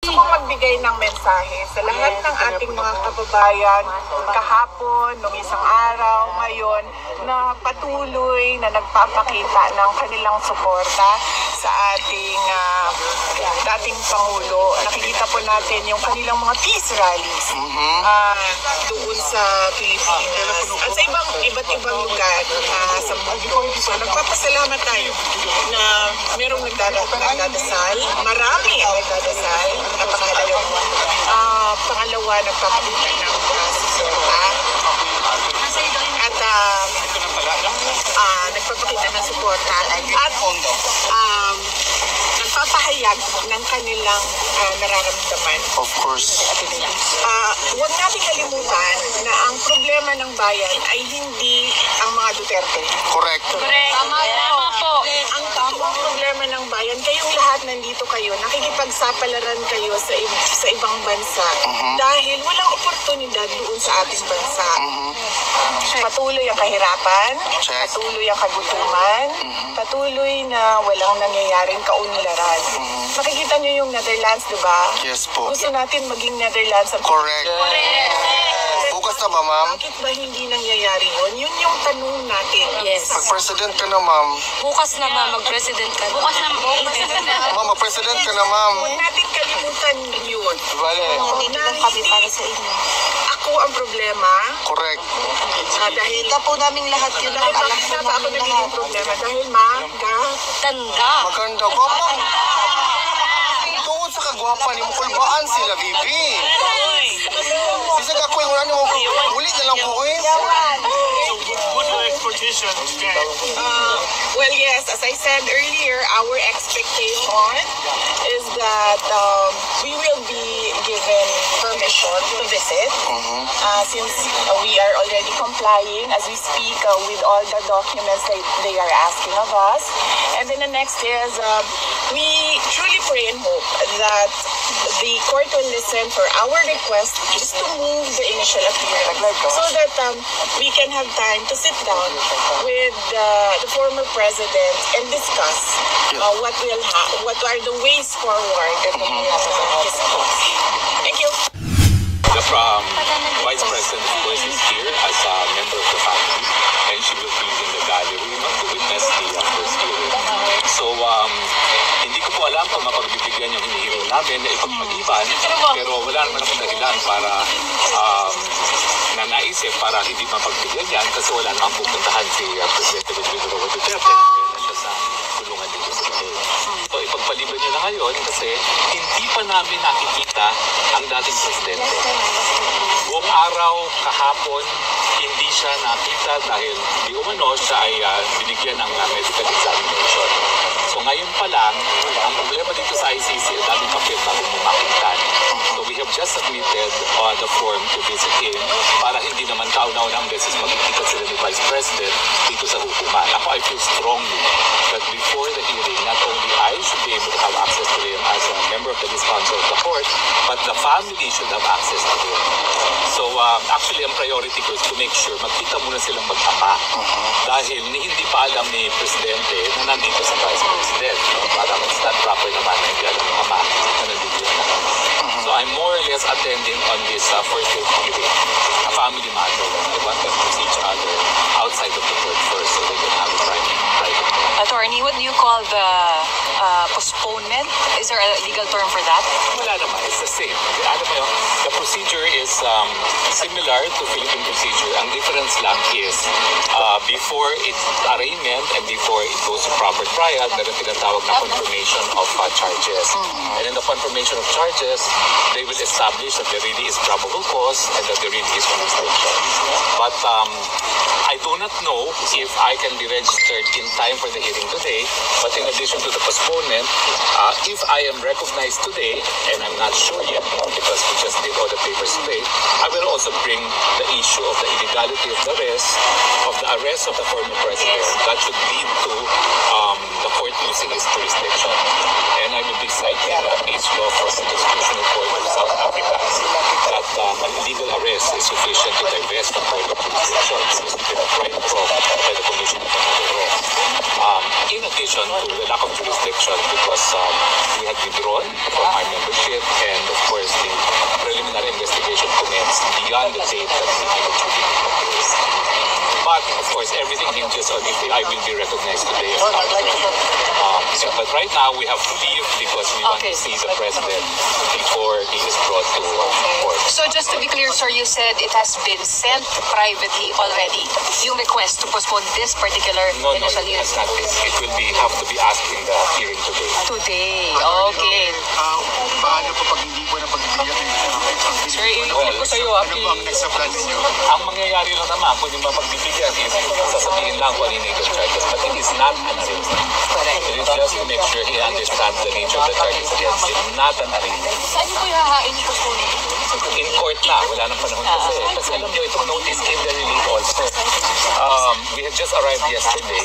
Gusto kong magbigay ng mensahe sa lahat ng ating mga kababayan kahapon, nung isang araw, ngayon, na patuloy na nagpapakita ng kanilang suporta sa ating dating Pangulo. Nakikita po natin yung kanilang mga peace rallies doon sa Pilipinas at sa iba't ibang lugar sa mundo. So, nagpapasalamat tayo na merong nagdadasal, marami ang nagdadasal, napakahalaga. Pangalawa, nagpapakita ng suporta at nagpapakita ng suporta at nagpapahayag ng kanilang nararamdaman. Of course. Huwag natin kalimutan na ang problema ng bayan ay hindi ang mga Duterte. Correct. Tama po. Ang totoong problema ng bayan, kayong lahat nandito kayo, nakikipagsapalaran kayo sa ibang bansa dahil walang oportunidad doon sa ating bansa. Patuloy ang kahirapan, patuloy ang kagutuman, patuloy na walang nangyayaring kaunlaran. Makikita nyo yung Netherlands, di ba? Yes po. Gusto natin maging Netherlands. Correct. Bukas na ba, ma'am? Bakit ba hindi nangyayari yun? Yun yung tanong natin. Yes. Mag-president ka na, ma'am. Bukas na mag-president ka. Bukas na Ma'am, mag-president ka na, ma'am. Huwag natin kalimutan yun. Vale. Na kami para sa inyo. Ako ang problema. Correct. Dahil po namin lahat yun. dahil bakit na ba ako nagiging problema? Dahil Tanda. Maganda. Gwapa. Tungod sa kagwapa ni mo, kulbaan sila, Bibi. Isa ka ko yung ano mo, ulit na lang ko eh. What are expectations? well, yes, as I said earlier, our expectation is that we will be given permission to visit since we are already complying as we speak with all the documents that they are asking of us. And then the next is we truly pray and hope that the court will listen for our request just to move the initial appearance so that we can have time to sit down with the former president and discuss what are the ways forward in his case. Thank you. The Vice President, of course, is here as a member of the family, and she will be in the gallery to witness the first hearing. So, hindi ko po alam kung mapagbibigyan yung hinihiling namin na ipagpag-iban, pero wala naman akong dahilan para na naisip para hindi mapagbigyan yan kasi wala namang pupuntahan si Presidente Rodrigo Duterte. Kaya na siya sa kulungan dito sa Pilipinas. So, ipagpaliban nyo na ngayon kasi hindi pa namin nakikita ang dating Presidente. Buong araw, kahapon, hindi siya nakita dahil di umano siya ay binigyan ng medical examination. So ngayon pa lang, ang problema dito sa ICC, daming papel bago mo makita. So we have just submitted the form to visit him para hindi naman kauna-unang beses magkikita sila ni Vice President dito sa hukuman. Ako, I feel strongly that before the hearing, not only I should be able to have access to him as a member of the Least Council of the Court, but the family should have access to him. So actually, ang priority ko is to make sure magkita muna silang mag-ama dahil hindi pa alam ni Presidente na nandito sa Vice President. Parang it's not proper naman na hindi alam ng ama na nandito na. So I'm more or less attending on this first hearing, a family matter. I want them to see each other outside of the court first so they can have a private. Attorney, what do you call the postponement? Is there a legal term for that? Wala naman, it's the same. Alam mo yun, the procedure is similar to Philippine procedure. Ang difference lang is before its arraignment and before it goes to proper trial, meron tinatawag na confirmation of charges. And in the confirmation of charges, they will establish that there really is probable cause and that there really is jurisdiction. But I do not know if I can be registered in time for the hearing today, but in addition to the postponement, if I am recognized today, and I'm not sure yet because we just did all the papers today, I will also bring the issue of the illegality of the arrest of the former president. That should lead to the court losing its jurisdiction. And I will be citing a case law from the Constitutional Court of South Africa that an illegal arrest is sufficient to divest the court of jurisdiction. This has been a right from by the Commission of International Law. In addition to the lack of jurisdiction because we had withdrawn from our membership and changes on if I will be recognized today. But right now, we have to leave because we want to see the president before he is brought to court. So just to be clear, sir, you said it has been sent privately already. Yung request to postpone this particular No, initial it hearing. has not been. It will have to be asked in the hearing today. Today. Okay. Paano po pag hindi po na pagbibigyan ng Sir, i-flip ko sa'yo, Ano po ang next na plan ninyo? Ang mangyayari lang naman, kung yung mapagbibigyan is sasabihin lang kung ano yung nature charges. But it is not an arraignment. Correct. It is just to make sure he understands the nature of the charges against him. Not an arraignment. Saan niyo po ihahain yung postpone? In court na, wala nang panahon kasi. Kasi alam nyo, itong notice came very late also. We had just arrived yesterday.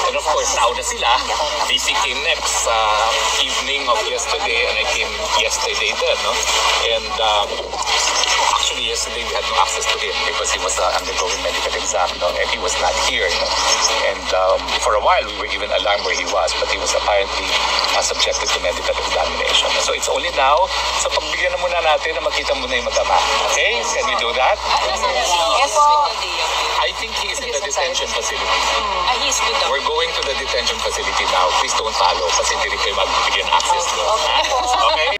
And of course, nauna sila. DC came next evening of yesterday and I came yesterday then. No? And actually, yesterday we had no access to him because he was undergoing medical exam. No? And he was not here. No? And for a while, we were even alarmed where he was. But he was apparently subjected to medical examination. So it's only now, so pagbigyan na muna natin na makita muna yung mag-ama. Okay? Can we do that? Yes, I think he is in the detention facility. he's with them. We're going to the detention facility now. Please don't follow kasi hindi rin kayo magbibigyan ng access doon. Okay?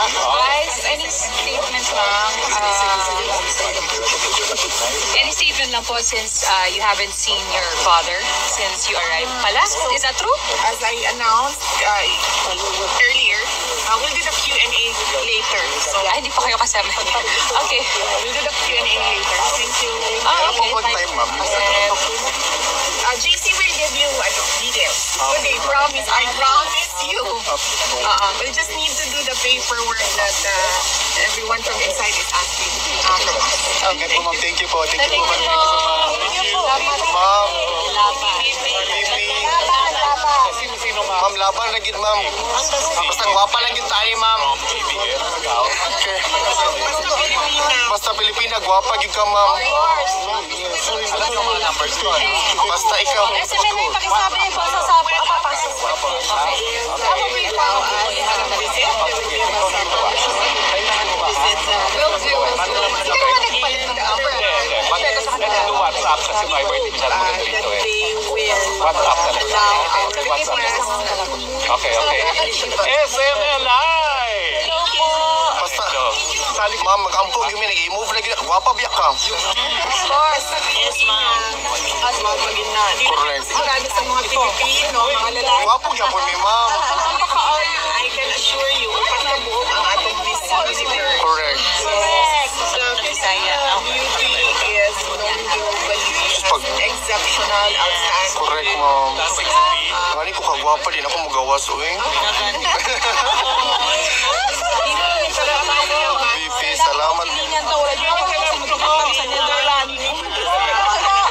Guys, any statement lang? Any statement lang po since you haven't seen your father since you arrived pala? Is that true? As I announced earlier, we'll do the Q&A later. So, Hindi pa kayo kasama. Okay. we'll do the Q&A later. Thank you. Okay. What time, ma'am? JC will give you details. Okay, promise. I promise you. We'll just need to do the paperwork that everyone from inside is asking from us. Ingat po, ma'am. Thank you po. Thank you po, ma'am. Ma'am, Sino ma'am, laban na gid, ma'am. Basta gwapa lang gid tayo, ma'am. Okay. Basta Pilipina, gwapa gid ka, ma'am. Alam niyo mga numbers ko. Basta ikaw. SMNA, pakisabi po sa sabi. Will do. Hindi naman nagpalit ng number. Let's do WhatsApp kasi my birthday masyadong maganda dito eh. WhatsApp talaga. Okay. SMNI! Basta, ma'am, mag-ampog yung minag. I-move na gid. Gwapa biyak ka. Of course. Yes, ma'am. As mga paginan. Correct. Marami sa mga Pilipino, mga lalaki. Gwapo niya po ni ma'am. I can assure you, pagkabuo ang atong visitor. Correct. The Bisaya beauty is known globally exceptional, outstanding. Correct, ma'am. Ngani ko kagwapa din ako magawas, uy. VP, salamat.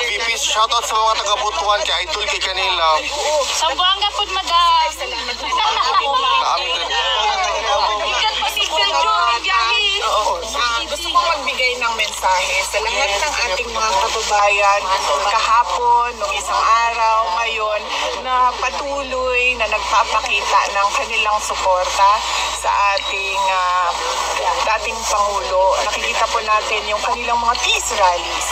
VP, shoutout sa mga taga-Butuan kay Idol kay kanila. Sambuanga po, madam. Naamin din. Gusto ko magbigay ng mensahe sa lahat ng ating mga kababayan kahapon, nung isang araw, ngayon, na patuloy na nagpapakita ng kanilang suporta sa ating dating Pangulo. Nakikita po natin yung kanilang mga peace rallies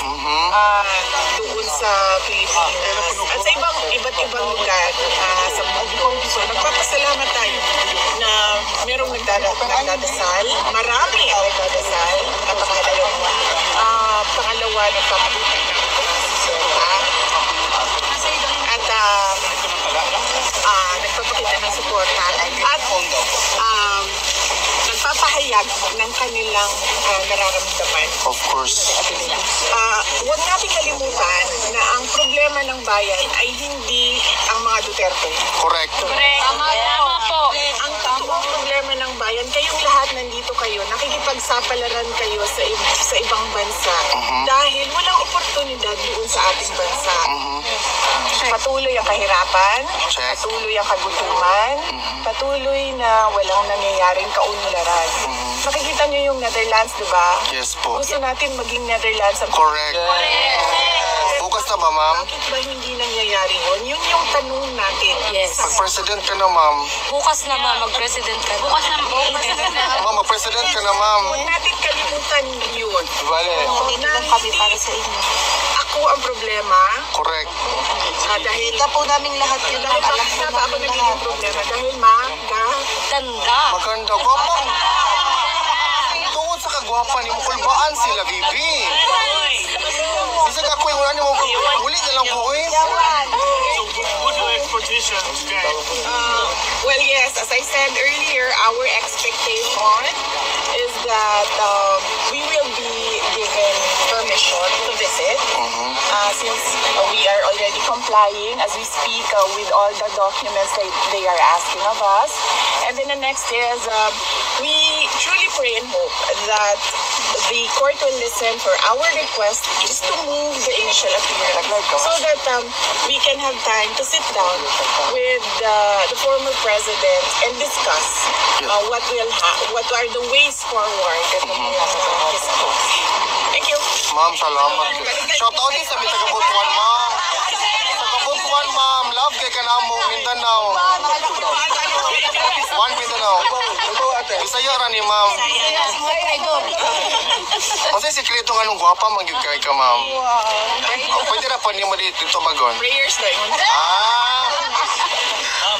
doon sa Pilipinas at sa iba't ibang lugar sa buong mundo. Nagpapasalamat tayo na merong nagdadasal, marami ang nagdadasal, pangalawa, nagpapakita ng suporta at nagpapakita ng suporta at nagpapahayag ng kanilang nararamdaman. Of course. Huwag natin kalimutan na ang problema ng bayan ay hindi ang mga Duterte. Correct. Tama po. Ang totoong problema ng bayan, kayong lahat nandito kayo, nakikipagsapalaran kayo sa ibang bansa dahil walang oportunidad doon sa ating bansa. Patuloy ang kahirapan, Check. patuloy ang kagutuman, patuloy na walang nangyayaring kaunlaran. Nakikita niyo yung Netherlands, di ba? Yes po. Gusto natin maging Netherlands ang Correct. Bukas na ba, ma'am? Bakit ba hindi nangyayari yun? Yun yung tanong natin. Yes. Pag president ka na, ma'am. Bukas na ba mag-president ka? Bukas na. Ma'am, mag-president ka na, ma'am. Huwag natin kalimutan yun. Vale. Kami para sa inyo. Ako ang problema. Correct. Dahil Kita po namin lahat yun. dahil Alam bakit po na ba ako namin nagiging lahat. problema? Dahil Ganda. Maganda. Gwapa. Tungod sa kagwapa ni mo, kulbaan sila, VP. Bisa ka ko yung ano mo, uli na lang ko eh. well, yes, as I said earlier, our expectation is that we will be given permission to visit since we are already complying as we speak with all the documents that they are asking of us. And then the next is we truly pray and hope that the court will listen for our request just to move the initial appearance so that we can have time to sit down with the former president and discuss what are the ways forward in his case. Thank you. Ma'am, salamat. Shout out din sa mga taga-Butuan, ma'am. Taga-Butuan, ma'am. Love kay ka na mo, Mindanao. One Mindanao. Bisaya ra ni ma'am. Kasi sikreto nga nung gwapa, magyud kay ka, ma'am. Pwede ra pa niyo mo dito magon. Prayers na yun.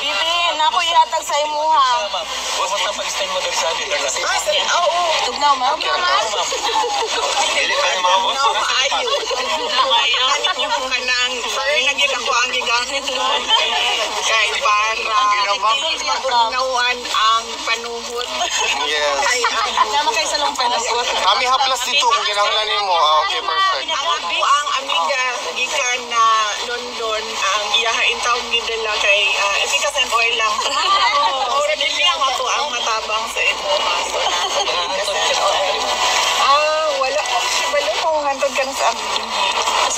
Bibi, nako ihatag sa imuha. Oo. Tugnaw, ma'am. No, maayo. Ano niyo po ka nang naging ako ang gigamit mo. Kay para mabunawan ang panuhot. Yes. Naman kayo sa long panasot. Kami haplas dito kung kinahanglan nimo. Okay, perfect. Ako po ang amiga gikan na London ang iyahain taong gidala kay Efficas and Oil lang. Ora dili ako ang matabang sa imo. Wala ko hantod ka na sa amin.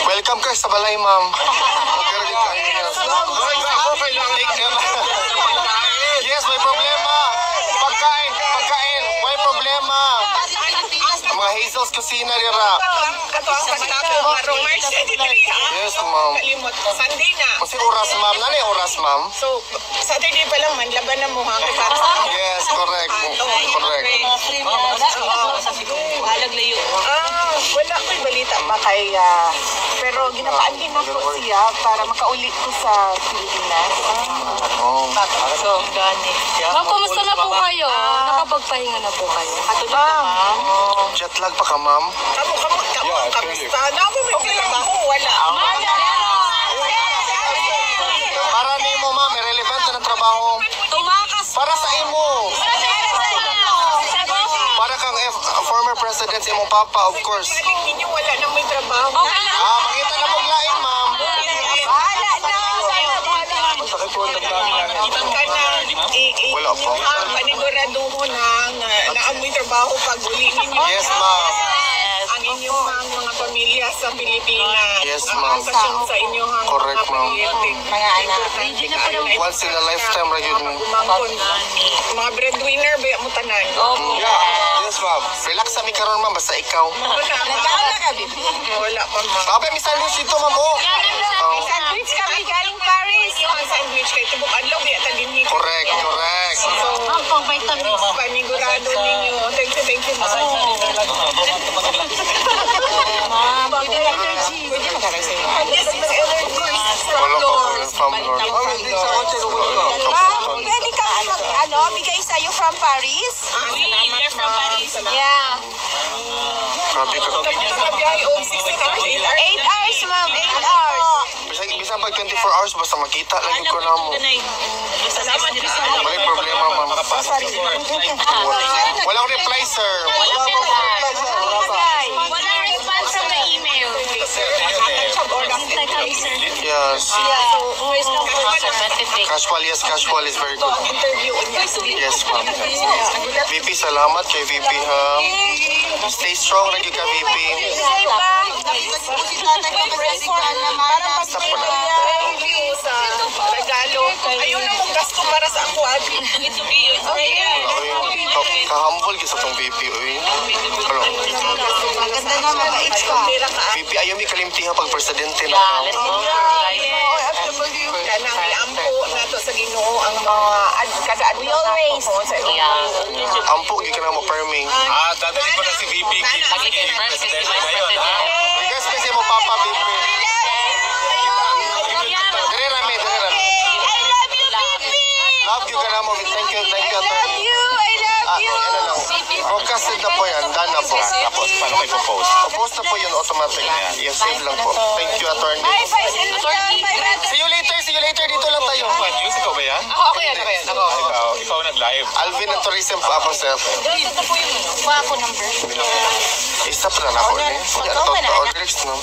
Welcome ka sa balay, ma'am. Okay, ready ka. Yes, may problema. Pagkain. May problema. Mga Hazel's Kusina rira. Kato ang pagtapos ng March 23. Yes, ma'am. Kalimot ko. Sunday na. Kasi oras, ma'am. Nani oras, ma'am? So, Saturday pa lang man, laban na mo ha. Yes, correct. Correct. Halag layo. Wala ko'y balita pa kay, pero ginapaan din ako siya para makauli ko sa Pilipinas. Oh. So, gani. Ma'am, kumusta na po kayo? Nakapagpahinga na po kayo? Katulad ka, ma'am? Jet lag pa ka, ma'am? Kamusta? Okay lang ako, wala. Para nimo, ma'am, irrelevant na trabaho. Tumakas Para sa imo. Para kang former president sa imong papa, of course. Galing ninyo, wala nang may trabaho. Mangita na pong lain, ma'am. Bahala na. Wala pa. Paniguraduho na amoy trabaho pag uli ninyo. Yes, ma'am. Ang inyong mga pamilya sa Pilipinas. Yes, ma'am. Sa inyong Correct, ma'am. mga anak. Once in a lifetime ra yun. Umangkon. Mga breadwinner, ba mo tanan? Yes, ma'am. Relax sa mi karon, ma'am, basta ikaw. Wala pa, ma'am. Kape mi sandwich dito, ma'am. Oh. Sandwich kami galing Paris. Ang sandwich kay tubok adlaw, biya tagini. Correct. So, panigurado ninyo. Thank you, ma'am. Pwede mag-energy. Wala pa po yung from Lord. Pwede ka bigay sa'yo from Paris? Salamat, ma'am. Yeah. Grabe ka. Sabihay, 16 hours, 8 hours. 8 hours, ma'am. 8 hours. Bisa pag 24 hours, basta makita lang ko na mo. Salamat, May problema, ma'am. Walang reply, sir. Wala response from the email. Yes. So, who is now Definitely. Casual, yes, casual is very good. Interview niya. Yes, ma'am. VP, salamat kay VP ha. Stay strong lagi ka, VP. Para mag-review sa regalo. Ayun ang mong gasto para sa ako. It's okay. Kahambol sa tong VP, uy. Hello. Maganda na, mabait ka. VP, ayaw may kalimtihan pag presidente na Yeah, ka. let's go. Right. Kanang iampo na to sa Ginoo ang mga kada-adlaw We always. sa Yeah. Ampo, di ka na mo-perming. Dadali ko na si VP Kim. Magiging first is President Vice ngayon, ha? President. Yes, kasi mo, Papa, VP. Dire rami, dire rami. Love you ka na mo. Thank you, attorney. Ano lang. Broadcasted na po yan. Done na po. Tapos, paano kayo post? Post na po yun automatic. Yes, save lang po. Thank you, attorney. See you later, dito lang tayo. One news, ikaw ba yan? Ako yan. Ikaw nag-live. Alvin and Tourism po ako, sir. Kuha ako number. Isa pa na ako, eh. Yan, to, lyrics, no?